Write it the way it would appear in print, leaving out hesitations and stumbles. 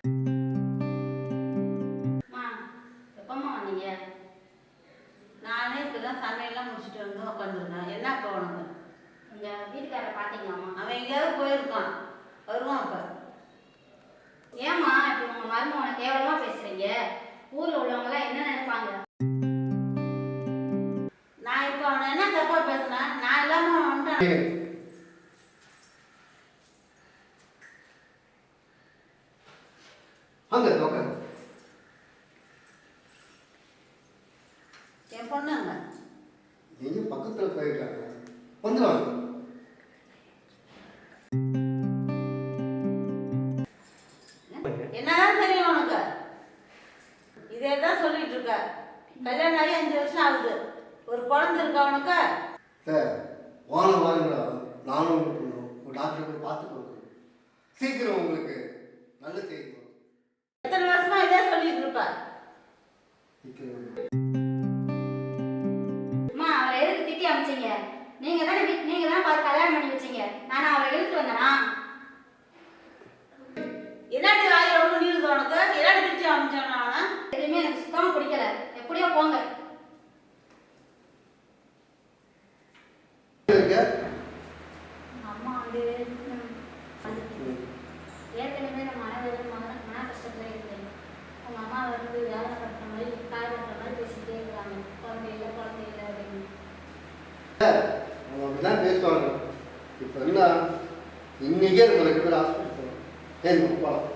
அம்மா எப்பம்மா வந்தீங்க? நானே இப்போ தான் சமையல்லாம் முடிச்சுட்டு வந்து உட்காந்துருந்தேன். என்ன இப்போ உனக்கு? உங்கள் வீட்டுக்காரரை பார்த்தீங்களாம்மா? அவன் எங்கேயாவது போயிருக்கான், வருவான் இப்போ. ஏம்மா இப்படி உங்கள் மருமகனை கேவலமாக பேசுகிறீங்க? ஊரில் உள்ளவங்களாம் என்ன நினைப்பாங்க? நான் இப்போ அவனை என்ன தப்பாக பேசுனேன்? நான் இல்லாமல் வந்துட்டேன். அங்கே உட்காந்து என் பொண்ணுங்க நீங்கள் பக்கத்தில் போயிருக்காங்க, வந்துடுவாங்க. என்னதான் தெரியும் உனக்கு? இதே தான் சொல்லிட்டு இருக்க. கல்யாணம் ஆகி 5 வருஷம் ஆகுது, ஒரு குழந்தை இருக்கா உனக்கு? சார் வாரம் வாங்கினா நானும் விட்டுணும், ஒரு டாக்டரை போய் பார்த்து கொடுக்கணும். சீக்கிரம் உங்களுக்கு நல்ல செய்தி. எத்தனை வருஷமா இதே சொல்லிட்டு இருப்ப? அம்மா அவரை எதுக்கு திட்டி அமிச்சிங்க? நீங்கள் தானே பார்த்து கல்யாணம் பண்ணி வச்சிங்க. நான் அவரை இழுத்து வந்தேனா? என்னடி வாய் எவ்வளோ நீளுது உனக்கு? என்னடி திட்டி அமைச்சோம் நான்? எதுவுமே எனக்கு சுத்தமாக பிடிக்கல. எப்படியோ போங்க. அம்மா வந்து ஏற்கனவே நான் மன கஷ்டத்தில் இருக்கேன். உங்கள் அம்மா வந்து வேலை பண்ணுற மாதிரி காய் பண்ணுற மாதிரி பேசிக்கிட்டே இருக்கிறாங்க. குழந்தை இல்லை அப்படின்னு. அவங்க அப்படிதான் பேசுவாங்க. இப்போ என்ன இன்னைக்கே நம்ம 2 பேர் ஹாஸ்பிட்டல் போகிறோம். ஏன் போகலாம்.